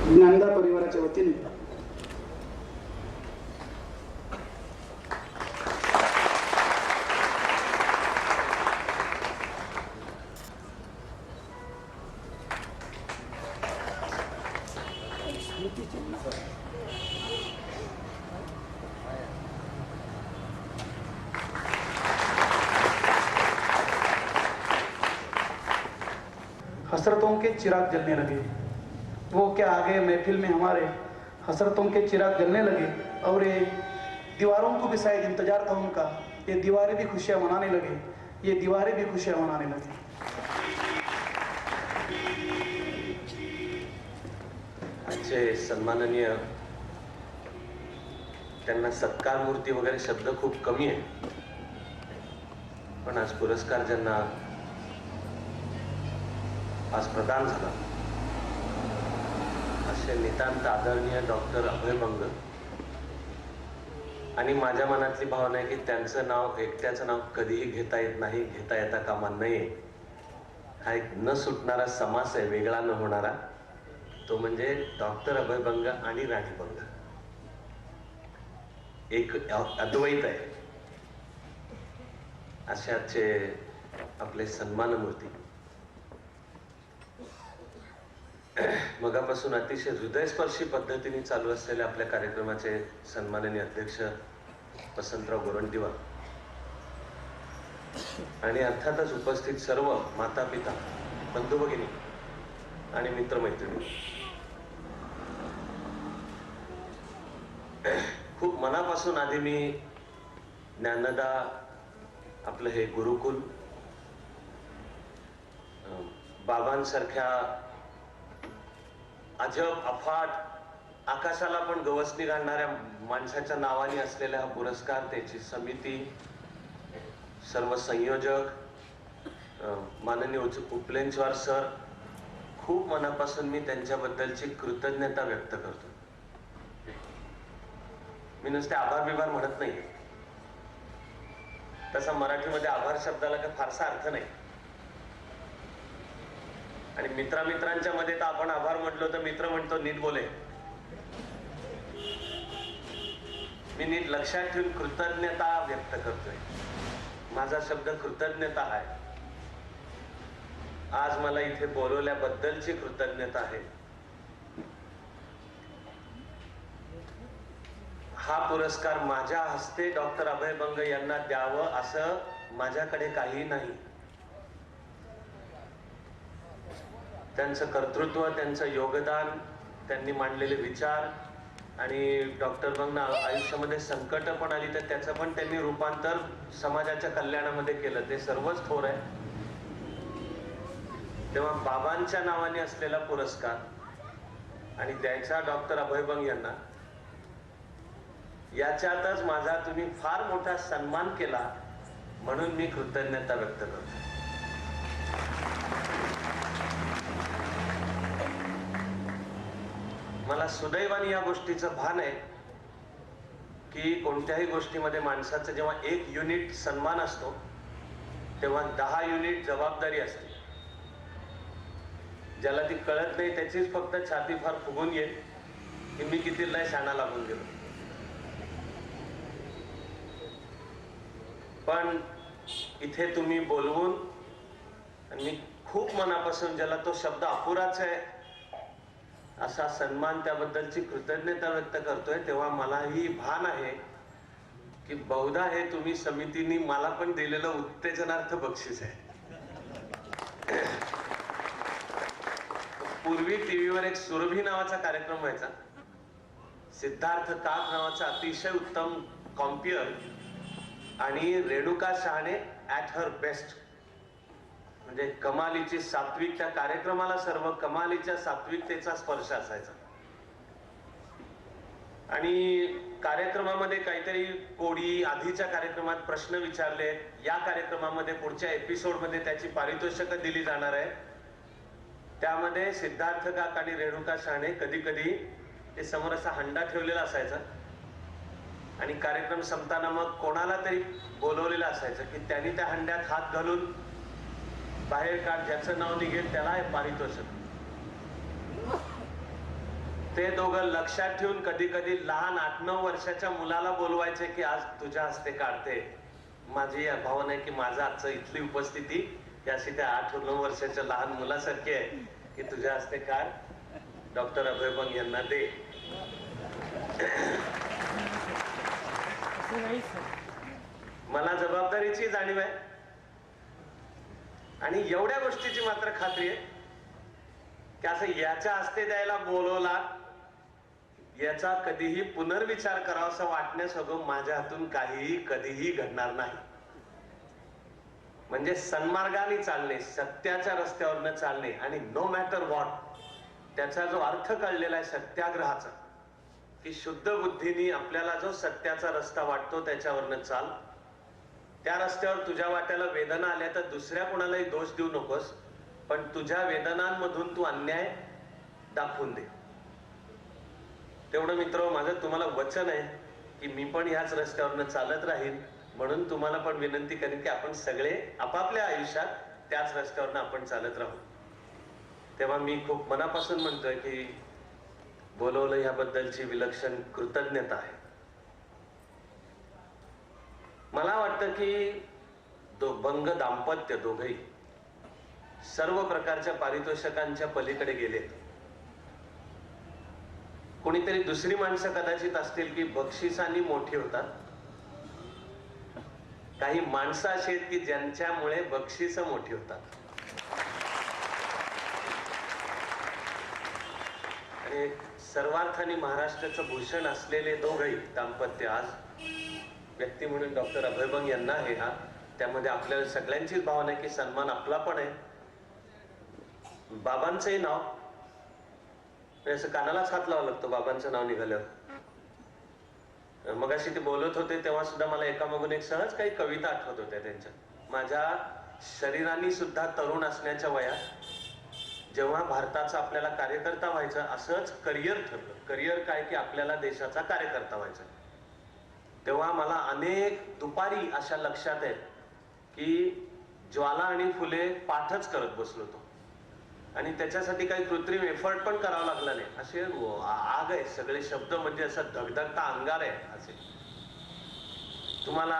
ज्ञानदा परिवाराच्या वतीने हसरतों के चिराग जलने लगे। वो क्या आ गए महफिल में हमारे, हसरतों के चिराग जलने लगे और ये दीवारों को भी शायद इंतजार था उनका, ये दीवारें भी खुशियां मनाने लगे, ये दीवारें भी खुशियां मनाने लगे। आजचे सन्माननीय, त्यांना सत्कार मूर्ती वगैरे शब्द खूप कमी आहे, पण आज पुरस्कार ज्यांना आज प्रदान झाला असे नितांत आदरणीय डॉक्टर अभय बंग, आणि माझ्या मनातली भावना आहे की त्यांचं नाव, एकट्याचं नाव कधीही घेता येत नाही, घेता येता कामा नये। हा एक न सुटणारा समास आहे, वेगळा न होणारा, तो म्हणजे डॉक्टर अभय बंग आणि राणी बंग, एक अद्वैत आहे। अशाचे आपले सन्मान मूर्ती मगापासून अतिशय हृदयस्पर्शी पद्धतीने चालू असलेल्या आपल्या कार्यक्रमाचे सन्माननीय अध्यक्ष वसंतराव गोरंटीवार आणि अर्थातच उपस्थित सर्व माता पिता, बंधू भगिनी आणि मित्रमैत्रिणी, खूप मनापासून आधी मी ज्ञानदा, आपलं हे गुरुकुल, बाबांसारख्या अजब अफाट आकाशाला पण गवसणी घालणाऱ्या माणसाच्या नावाने असलेला हा पुरस्कार, त्याची समिती, सर्व संयोजक माननीय उपलेंचवार सर, खूप मनापासून मी त्यांच्याबद्दलची कृतज्ञता व्यक्त करतो। मी नुसते आभार बिभार म्हणत नाही, तसा मराठीमध्ये आभार शब्दाला काही फारसा अर्थ नाही, आणि मित्रांच्या मध्ये तर आपण आभार म्हटलो तर मित्र म्हणतो नीट बोले, मी नीट लक्षात ठेवून कृतज्ञता व्यक्त करतोय। माझा शब्द कृतज्ञता आहे। आज मला इथे बोलवल्याबद्दलची कृतज्ञता आहे। हा पुरस्कार माझ्या हस्ते डॉक्टर अभय बंग यांना द्यावं असं माझ्याकडे काही नाही। त्यांचं कर्तृत्व, त्यांचं योगदान, त्यांनी मांडलेले विचार, आणि डॉक्टर बंग आयुष्यामध्ये संकट पण आली तर त्याचं पण त्यांनी रूपांतर समाजाच्या कल्याणामध्ये केलं, ते सर्वच थोर आहे। तेव्हा बाबांच्या नावाने असलेला पुरस्कार आणि द्यायचा डॉक्टर अभय बंग यांना, याच्यातच माझा तुम्ही फार मोठा सन्मान केला, म्हणून मी कृतज्ञता व्यक्त करतो। मला सुदैवाने या गोष्टीचं भान आहे की कोणत्याही गोष्टीमध्ये माणसाचं जेव्हा 1 युनिट सन्मान असतो तेव्हा 10 युनिट जबाबदारी असते। ज्याला ती कळत नाही त्याचीच फक्त छाती फार फुगून येईल की मी किती लय शाणा लागून गेलो। पण इथे तुम्ही बोलवून, आणि मी खूप मनापासून, ज्याला तो शब्द अपुराच आहे असा सन्मान, त्याबद्दलची कृतज्ञता व्यक्त करतोय, तेव्हा मलाही भान आहे की बहुधा हे तुम्ही समितीने मला पण दिलेलं उत्तेजनार्थ बक्षीस आहे। पूर्वी टीव्हीवर एक सुरभी नावाचा कार्यक्रम व्हायचा, सिद्धार्थ काक नावाचा अतिशय उत्तम कॉम्पियर आणि Renuka Shahane at her best, म्हणजे कमालीची सात्विक, त्या कार्यक्रमाला सर्व कमालीच्या सात्विकतेचा स्पर्श असायचा। आणि कार्यक्रमामध्ये काहीतरी कोडी आधीच्या कार्यक्रमात प्रश्न विचारले, या कार्यक्रमामध्ये पुढच्या एपिसोडमध्ये त्याची पारितोषिकं दिली जाणार आहे। त्यामध्ये सिद्धार्थ काक आणि रेणुका शहाणे कधी कधी ते समोर असा हंडा ठेवलेला असायचा आणि कार्यक्रम संपताना मग कोणाला तरी बोलवलेलं असायचं की त्यांनी त्या हंड्यात हात घालून बाहेर काढ, ज्याचं नाव निघेल त्याला हे पारितोषिक। ते दोघं लक्षात ठेवून कधी कधी लहान 8-9 वर्षाच्या मुलाला बोलवायचे की आज तुझ्या हस्ते काढते. माझी भावना आहे की माझा आजचं इथली उपस्थिती ही अशी त्या 8-9 वर्षाच्या लहान मुलासारखी आहे की तुझ्या हस्ते काढ. डॉक्टर अभय बंग यांना दे. मला जबाबदारीची जाणीव आहे आणि एवढ्या गोष्टीची मात्र खात्री आहे की असं याच्या हस्ते द्यायला बोलवला याचा कधीही पुनर्विचार करावासा वाटण्यासोबत माझ्या हातून काहीही कधीही घडणार नाही. म्हणजे सन्मार्गाने चालणे, सत्याच्या रस्त्यावरनं चालणे आणि नो मॅटर व्हॉट त्याचा जो अर्थ कळलेला आहे सत्याग्रहाचा, की शुद्ध बुद्धीने आपल्याला जो सत्याचा रस्ता वाटतो त्याच्यावरनं चाल. त्या रस्त्यावर तुझ्या वाट्याला वेदना आल्या तर दुसऱ्या कोणालाही दोष देऊ नकोस, पण तुझ्या वेदनांमधून तू अन्याय दाखवून दे. तेवढं मित्र माझं तुम्हाला वचन आहे की मी पण ह्याच रस्त्यावरनं चालत राहील. म्हणून तुम्हाला पण विनंती करेन की आपण सगळे आपापल्या आयुष्यात त्याच रस्त्यावरनं आपण चालत राहू. तेव्हा मी खूप मनापासून म्हणतोय की बोलवलं ह्याबद्दलची विलक्षण कृतज्ञता आहे. मला वाटतं की बंग दाम्पत्य दोघही सर्व प्रकारच्या पारितोषिकांच्या पलीकडे गेलेत. कोणीतरी दुसरी माणसं कदाचित असतील की बक्षिसांनी मोठी होतात. काही माणसं अशी आहेत की ज्यांच्यामुळे बक्षिस मोठी होतात. आणि सर्वार्थाने महाराष्ट्राचं भूषण असलेले दोघही दाम्पत्य आज व्यक्ती म्हणून डॉक्टर अभय बंग यांना आहे. हा त्यामध्ये आपल्याला सगळ्यांचीच भावना आहे की सन्मान आपला पण आहे. बाबांचंही नाव असं कानालाच हात लावावं लागतो बाबांचं नाव निघाल्यावर. मगाशी ते बोलत होते तेव्हा सुद्धा मला एकामागून एक सहज काही कविता आठवत होत्या त्यांच्या. माझ्या शरीराने सुद्धा तरुण असण्याच्या वयात जेव्हा भारताचा आपल्याला कार्यकर्ता व्हायचं असंच करिअर ठरलं. करिअर काय की आपल्याला देशाचा कार्यकर्ता व्हायचा. तेव्हा मला अनेक दुपारी अशा लक्षात आहेत की ज्वाला आणि फुले पाठच करत बसलो होतो आणि त्याच्यासाठी काही कृत्रिम एफर्ट पण करावा लागला नाही. असे आग आहे सगळे शब्द म्हणजे असं धगधगता अंगार आहे असे. तुम्हाला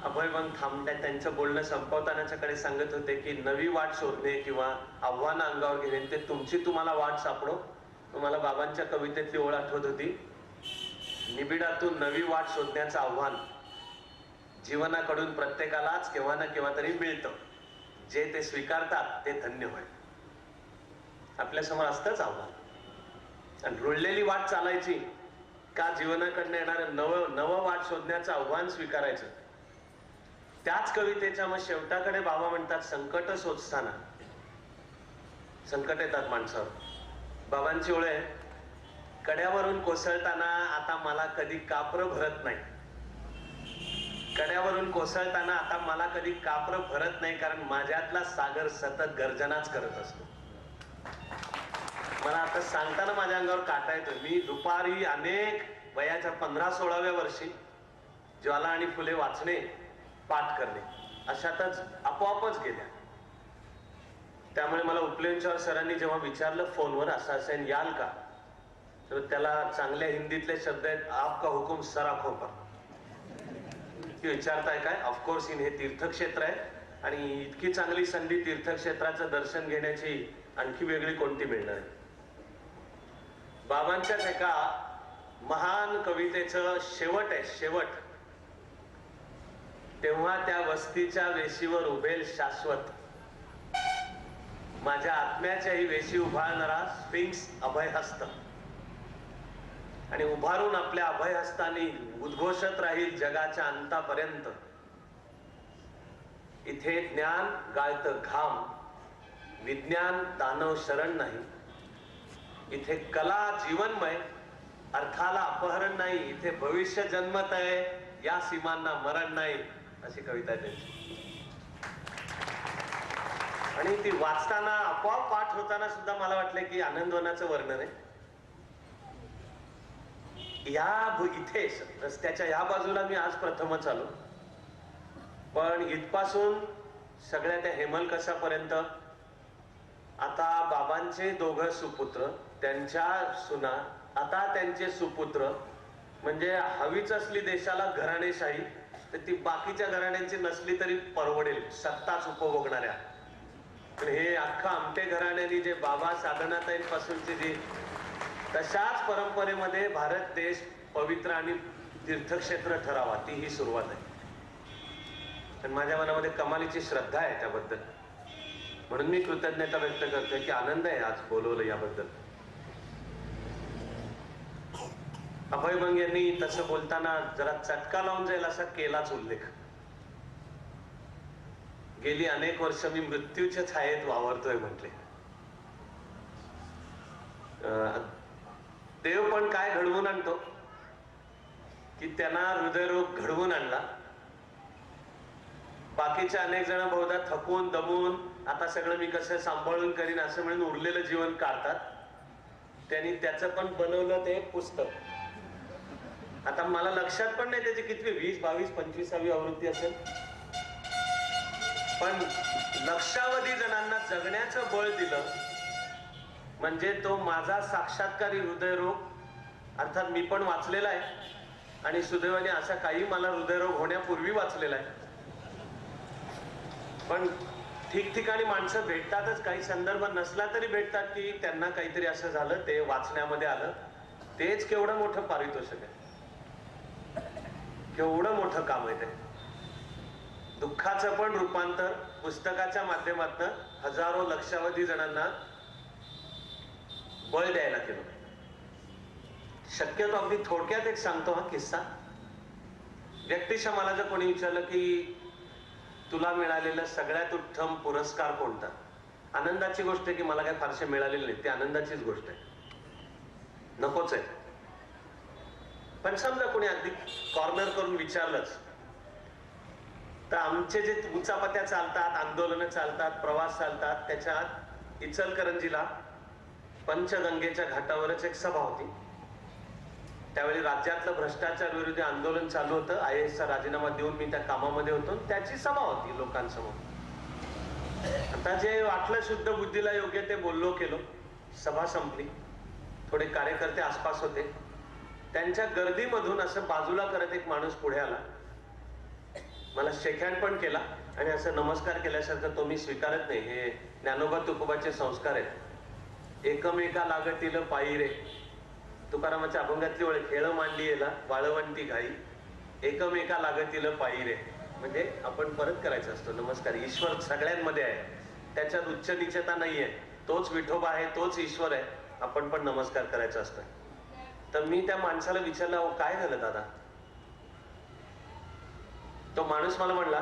अभय बंग थांबल्या त्यांचं बोलणं संपवतानाच्याकडे सांगत होते की नवी वाट शोधणे किंवा आव्हानं अंगावर घेणे ते तुमची तुम्हाला वाट सापडो. तुम्हाला बाबांच्या कवितेतली ओळ आठवत होती, निबिडातून नवी वाट शोधण्याचं आव्हान जीवनाकडून प्रत्येकालाच केव्हा ना केव्हा तरी मिळतं. जे ते स्वीकारतात ते धन्य होय. आपल्या समोर असतंच आव्हान आणि रुळलेली वाट चालायची का जीवनाकडनं येणारं नवं वाट शोधण्याचं आव्हान स्वीकारायचं. त्याच कवितेच्या मग शेवटाकडे बाबा म्हणतात संकट सोचताना संकट येतात माणसावर. बाबांची ओळ आहे, कड्यावरून कोसळताना आता मला कधी कापर भरत नाही. कड्यावरून कोसळताना आता मला कधी कापर भरत नाही कारण माझ्यातला सागर सतत गर्जनाच करत असतो. मला आता सांगताना माझ्या अंगावर काटा येतोय. मी दुपारी अनेक वयाच्या 15-16व्या वर्षी ज्वाला आणि फुले वाचणे पाठ करणे अशातच आपोआपच गेल्या. त्यामुळे मला उपलेंचर सरांनी जेव्हा विचारलं फोनवर असं याल का, तर त्याला चांगल्या हिंदीतले शब्द आहेत आपका हुकुम सर आखो पर. विचारताय काय? ऑफकोर्स हे तीर्थक्षेत्र आहे आणि इतकी चांगली संधी तीर्थक्षेत्राचं दर्शन घेण्याची आणखी वेगळी कोणती मिळणार आहे. बाबांच्याच एका महान कवितेचं शेवट आहे शेवट. तेव्हा त्या वस्तीच्या वेशीवर उभेल शाश्वत, माझ्या आत्म्याच्याही वेशी उभारणारा स्फिंक्स अभयहस्त आणि उभारून आपल्या अभयहस्ताने उद्घोषत राहील जगाच्या अंतापर्यंत. इथे ज्ञान गाळतं घाम, विज्ञान दानव शरण नाही. इथे कला जीवनमय, अर्थाला अपहरण नाही. इथे भविष्य जन्मत आहे, या सीमांना मरण नाही. अशी कविता आहे त्यांची. आणि ती वाचताना आपोआप पाठ होताना सुद्धा मला वाटलं की आनंदवनाचं वर्णन आहे. इथे रस्त्याच्या या बाजूला मी आज प्रथमच आलो, पण इथपासून सगळ्या त्या हेमलकसापर्यंत आता बाबांचे दोघं सुपुत्र, त्यांच्या सुना, आता त्यांचे सुपुत्र, म्हणजे हवीच असली देशाला घराणेशाही तर ती बाकीच्या घराण्यांची नसली तरी परवडेल, सत्ताच उपभोगणाऱ्या. पण हे अख्खा आमटे घराण्यानी जे बाबा साधनाताईंपासूनची जी तशाच परंपरेमध्ये भारत देश पवित्र आणि तीर्थक्षेत्र ठरावा, ती ही सुरुवात आहे. आणि माझ्या मनामध्ये कमालीची श्रद्धा आहे त्याबद्दल, म्हणून मी कृतज्ञता व्यक्त करतोय की आनंद आहे आज बोलवलं याबद्दल. अभय बंग यांनी तसं बोलताना जरा चटका लावून जाईल असा केलाच उल्लेख. गेली अनेक वर्ष मी मृत्यूच्या छायेत वावरतोय म्हटले. देव पण काय घडवून आणतो की त्यांना हृदयरोग घडवून आणला. बाकीचे अनेक जण बहुधा थकून दमून आता सगळं मी कसं सांभाळून करीन असं म्हणून उरलेलं जीवन काढतात. त्यांनी त्याचं पण बनवलं ते पुस्तक. आता मला लक्षात पण नाही त्याची किती 20, 22, 25वी आवृत्ती असेल, पण लक्षावधी जणांना जगण्याचं बळ दिलं. म्हणजे तो माझा साक्षात्कारी हृदयरोग, अर्थात मी पण वाचलेला आहे आणि सुदैवाने असा काही मला हृदयरोग होण्यापूर्वी वाचलेला आहे. पण ठिकठिकाणी माणसं भेटतातच, काही संदर्भ नसला तरी भेटतात की त्यांना काहीतरी असं झालं, ते वाचण्यामध्ये आलं. तेच केवढं मोठं पारितोषिक आहे, केवढं मोठं काम आहे ते. दुःखाचं पण रूपांतर पुस्तकाच्या माध्यमातून हजारो लक्षावधी जणांना बळ द्यायला केलं. शक्यतो अगदी थोडक्यात एक सांगतो हा किस्सा. व्यक्तिशः मला जर कोणी विचारलं की तुला मिळालेला सगळ्यात उत्तम पुरस्कार कोणता, आनंदाची गोष्ट आहे की मला काही फारसे मिळालेले नाही, ती आनंदाचीच गोष्ट आहे, नकोच आहे. पण समजा कोणी अगदी कॉर्नर करून विचारलंच तर आमचे जे उचापत्या चालतात, आंदोलनं चालतात, प्रवास चालतात, त्याच्यात इचलकरंजीला पंचगंगेच्या घाटावरच एक सभा होती. त्यावेळी राज्यातलं भ्रष्टाचार विरोधी आंदोलन चालू होतं. IAS चा राजीनामा देऊन मी त्या कामामध्ये होतो. त्याची सभा होती लोकांसमोर. आता जे वाटलं शुद्ध बुद्धीला योग्य ते बोललो केलो. सभा संपली. थोडे कार्यकर्ते आसपास होते. त्यांच्या गर्दीमधून असं बाजूला करत एक माणूस पुढे आला. मला शेकहँड पण केला आणि असं नमस्कार केल्यासारखं तो मी स्वीकारत नाही. हे ज्ञानोबा तुकोबाचे संस्कार आहेत. एकमेका लागतील पायी रे, तुकारामाच्या अभंगातली ओळ, खेळ मांडली येला वाळवंटी घाई, एकमेका लागतील पायी रे. म्हणजे आपण परत करायचा असतो नमस्कार. ईश्वर सगळ्यांमध्ये आहे, त्याच्यात उच्च नीचता नाहीये. तोच विठोबा आहे, तोच ईश्वर आहे, आपण पण नमस्कार करायचा असतो. तर मी त्या माणसाला विचारलं, अहो काय झालं दादा? तो माणूस मला म्हणला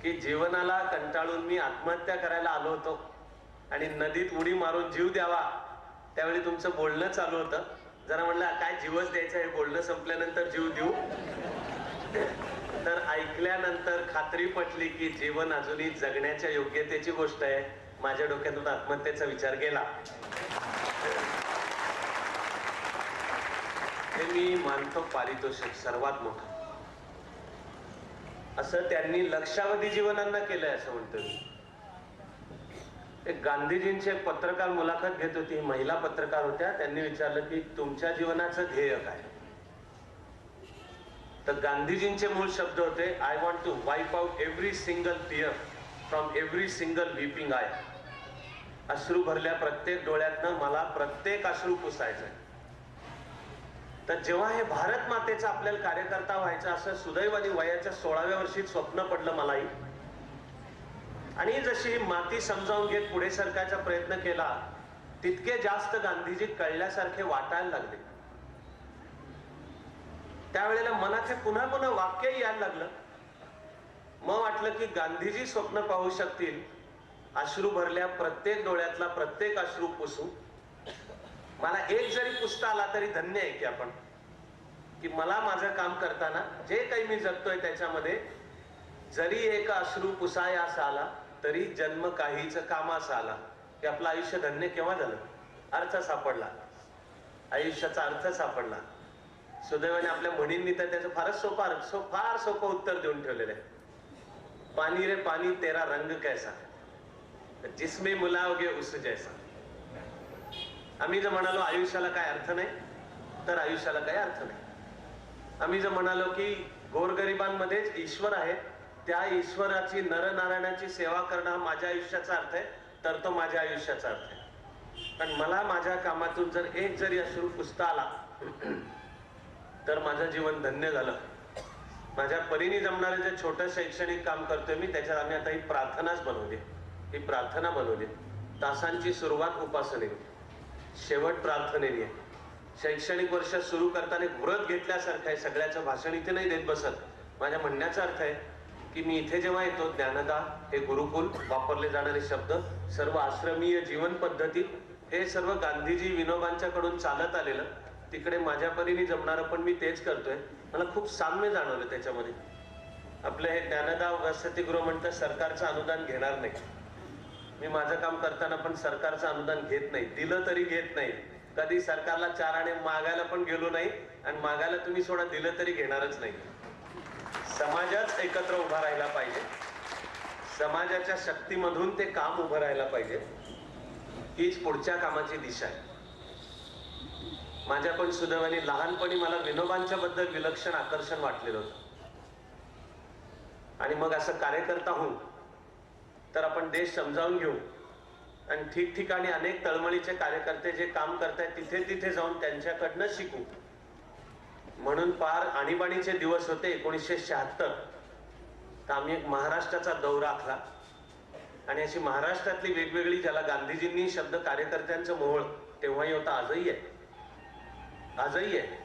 की जीवनाला कंटाळून मी आत्महत्या करायला आलो होतो आणि नदीत उडी मारून जीव द्यावा, त्यावेळी तुमचं बोलणं चालू होतं. जरा म्हणलं काय जीवच द्यायचं आहे, बोलणं संपल्यानंतर जीव देऊ. तर ऐकल्यानंतर खात्री पटली की जीवन अजूनही जगण्याच्या योग्यतेची गोष्ट आहे. माझ्या डोक्यातून आत्महत्येचा विचार गेला. हे मी मानतो पारितोषिक सर्वात मोठं. असं त्यांनी लक्षावधी जीवनांना केलंय असं म्हणतो मी. एक गांधीजींची एक पत्रकार मुलाखत घेत होती. महिला पत्रकार होत्या. त्यांनी विचारलं की तुमच्या जीवनाचं ध्येय काय? तर गांधीजींचे मूळ शब्द होते, I want to wipe out every single tear from every single weeping eye. अश्रू भरल्या प्रत्येक डोळ्यातनं मला प्रत्येक अश्रू पुसायचंय. तर जेव्हा हे भारत मातेचा आपल्याला कार्यकर्ता व्हायचं असं सुदैवाने वयाच्या 16व्या वर्षी स्वप्न पडलं मलाही. आणि जशी माती समजावून घेत पुढे सरकायचा प्रयत्न केला, तितके जास्त गांधीजी कळल्यासारखे वाटायला लागले. त्यावेळेला मनात हे पुन्हा पुन्हा वाक्यही यायला लागलं. मग वाटलं की गांधीजी स्वप्न पाहू शकतील, अश्रू भरल्या प्रत्येक डोळ्यातला प्रत्येक अश्रू पुसू. मला एक जरी पुसता आला तरी धन्य आहे की आपण, की मला माझं काम करताना जे काही मी जगतोय त्याच्यामध्ये जरी एक अश्रू पुसायासा आला तरी जन्म काहीच कामाचा आला. की आपलं आयुष्य धन्य केव्हा झालं? अर्थ सापडला, आयुष्याचा अर्थ सापडला. सुदैवाने आपल्या म्हणींनी तर त्याचं फारच फार सोपं उत्तर देऊन ठेवलेलं आहे. पाणी रे पाणी तेरा रंग कैसा. जिसमें मिलाओगे उस जैसा. आम्ही जर म्हणालो आयुष्याला काय अर्थ नाही तर आयुष्याला काय अर्थ नाही. आम्ही जर म्हणालो की गोरगरिबांमध्येच ईश्वर आहे, त्या ईश्वराची नरनारायणाची सेवा करणं हा माझ्या आयुष्याचा अर्थ आहे, तर तो माझ्या आयुष्याचा अर्थ आहे. पण मला माझ्या कामातून जर एक जरी अश्रू पुसता आला तर माझं जीवन धन्य झालं. माझ्या परीने जमणारे जे छोटं शैक्षणिक काम करतोय मी, त्याच्यात आम्ही आता ही प्रार्थनाच बनवली. ही प्रार्थना बनवली. तासांची सुरुवात उपासनेने, शेवट प्रार्थनेने आहे. शैक्षणिक वर्ष सुरू करताना व्रत घेतल्यासारखं आहे. सगळ्याचं भाषण इथे नाही देत बसत. माझ्या म्हणण्याचा अर्थ आहे की मी इथे जेव्हा येतो, ज्ञानदा, हे गुरुकुल, वापरले जाणारे शब्द, सर्व आश्रमीय जीवन पद्धती, हे सर्व गांधीजी विनोबांच्याकडून चालत आलेलं. तिकडे माझ्या परीने जमणारं पण मी तेच करतोय. मला खूप साम्य जाणवलं त्याच्यामध्ये. आपलं हे ज्ञानदा वसतिगृह म्हणतं सरकारचं अनुदान घेणार नाही. मी माझं काम करताना पण सरकारचं अनुदान घेत नाही, दिलं तरी घेत नाही. कधी सरकारला 4 आणे मागायला पण गेलो नाही, आणि मागायला तुम्ही सोडा, दिलं तरी घेणारच नाही. समाजाच एकत्र उभा राहिला पाहिजे. समाजाच्या शक्तीमधून ते काम उभं राहायला पाहिजे. हीच पुढच्या कामाची दिशा आहे. माझ्या पण सुदैवाने लहानपणी मला विनोबांच्या बद्दल विलक्षण आकर्षण वाटलेलं होतं. आणि मग असं कार्यकर्ता होऊन तर आपण देश समजावून घेऊ, आणि ठिकठिकाणी अनेक तळमळीचे कार्यकर्ते जे काम करतायत तिथे तिथे जाऊन त्यांच्याकडनं शिकू. म्हणून पार आणीबाणीचे दिवस होते 1976. तर आम्ही एक महाराष्ट्राचा दौरा आखला, आणि अशी महाराष्ट्रातली वेगवेगळी, ज्याला गांधीजींनी शब्द कार्यकर्त्यांचं मोहळ तेव्हाही होता, आजही आहे. आजही आहे.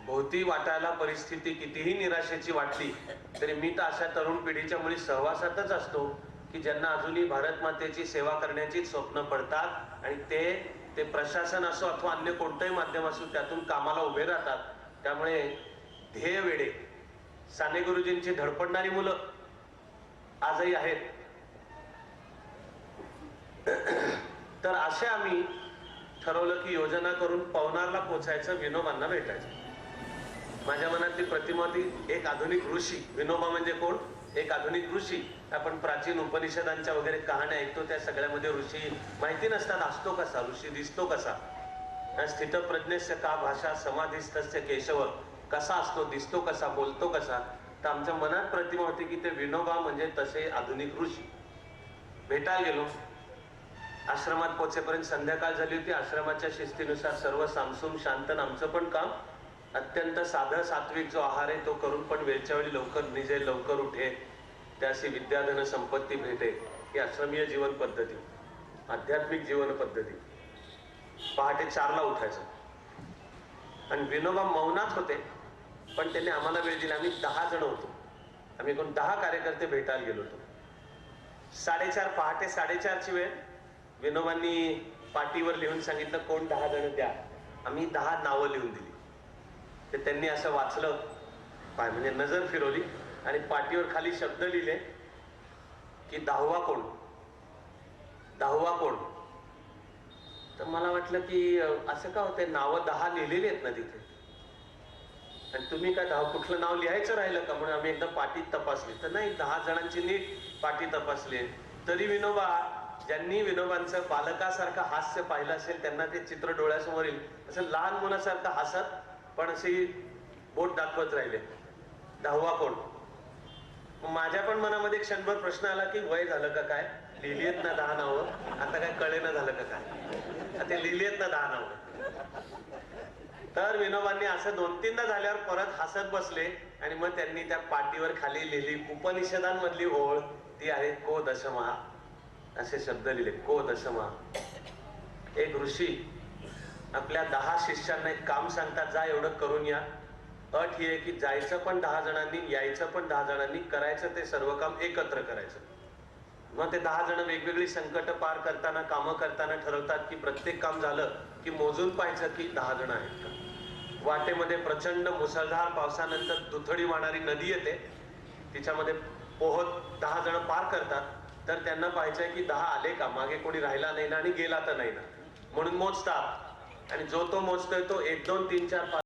भोवती वाटायला परिस्थिती कितीही निराशेची वाटली तरी मी तर अशा तरुण पिढीच्या मुली सहवासातच असतो की ज्यांना अजूनही भारत मातेची सेवा करण्याची स्वप्न पडतात, आणि ते प्रशासन असो अथवा अन्य कोणतंही माध्यम असो त्यातून कामाला उभे राहतात. त्यामुळे ध्येय वेडे साने गुरुजींची धडपडणारी मुलं आजही आहेत. तर असे आम्ही ठरवलं की योजना करून पवनारला पोचायचं, विनोबांना भेटायचं. माझ्या मनातली प्रतिमा होती एक आधुनिक ऋषी. विनोबा म्हणजे कोण? एक आधुनिक ऋषी. आपण प्राचीन उपनिषदांच्या वगैरे कहाण्या ऐकतो, त्या सगळ्यामध्ये ऋषी माहिती नसतात. असतो कसा ऋषी, दिसतो कसा? स्थितप्रज्ञस्य का भाषा समाधिस्थस्य केशव, कसा असतो, दिसतो कसा, बोलतो कसा? तर आमच्या मनात प्रतिमा होती की ते विनोबा म्हणजे तसे आधुनिक ऋषी. भेटायला गेलो. आश्रमात पोहोचेपर्यंत संध्याकाळ झाली होती. आश्रमाच्या शिस्तीनुसार सर्व सामसूम शांत. आमचं पण काम अत्यंत साधं सात्विक जो आहार आहे तो करून, पण वेळच्या वेळी लवकर निजे, लवकर उठे, त्याशी विद्याधन संपत्ती भेटे, ही आश्रमीय जीवन पद्धती, आध्यात्मिक जीवन पद्धती. पहाटे 4ला उठायचं. आणि विनोबा मौनात होते, पण त्यांनी आम्हाला वेळ दिला. आम्ही 10 जण होतो. आम्ही एकूण 10 कार्यकर्ते भेटायला गेलो होतो. 4:30 पहाटे 4:30ची वेळ. विनोबांनी पाटीवर लिहून सांगितलं कोण 10 जण द्या. आम्ही 10 नावं लिहून दिली. ते त्यांनी असं वाचलं, पाय म्हणजे नजर फिरवली, आणि पाटीवर खाली शब्द लिहिले की 10वा कोण, 10वा कोण. तर मला वाटलं की असं का होतंय, नावं 10 लिहिलेली आहेत ना तिथे, आणि तुम्ही काय 10 कुठलं नाव लिहायचं राहिलं का? म्हणून आम्ही एकदा पाटीत तपासली, तर नाही, 10 जणांची नीट पाटी तपासली. तरी विनोबा, ज्यांनी विनोबांचं बालकासारखं हास्य पाहिलं असेल त्यांना ते चित्र डोळ्यासमोर येईल. असं लहान मुलासारखं हसत पण अशी बोट दाखवत राहिले, 10वा कोण. माझ्या पण मनामध्ये क्षणभर प्रश्न आला की वय झालं का काय? लिहिली आहेत ना 10 नावं, आता काय कळेना झालं का काय? ते लिहिली आहेत ना 10 नावं. तर विनोबांनी असं 2-3दा झाल्यावर परत हसत बसले, आणि मग त्यांनी त्या पाटीवर खाली लिहिली उपनिषदांमधली ओळ, ती आहे को दशमा. असे शब्द लिहिले, को दशमा. एक ऋषी आपल्या 10 शिष्यांना एक काम सांगतात, जा एवढं करून या. अट ही आहे की जायचं पण 10 जणांनी, यायचं पण 10 जणांनी, करायचं ते सर्व काम एकत्र करायचं. मग ते 10 जण वेगवेगळी संकट पार करताना, कामं करताना ठरवतात की प्रत्येक काम झालं की मोजून पाहायचं की 10 जण आहेत का. वाटेमध्ये प्रचंड मुसळधार पावसानंतर दुथडी वाहणारी नदी येते, तिच्यामध्ये पोहत 10 जण पार करतात. तर त्यांना पाहायचंय की 10 आले का, मागे कोणी राहिला नाही ना आणि गेला तर नाही ना, म्हणून मोजतात. आणि जो तो मोजतोय तो 1, 2, 3, 4, 5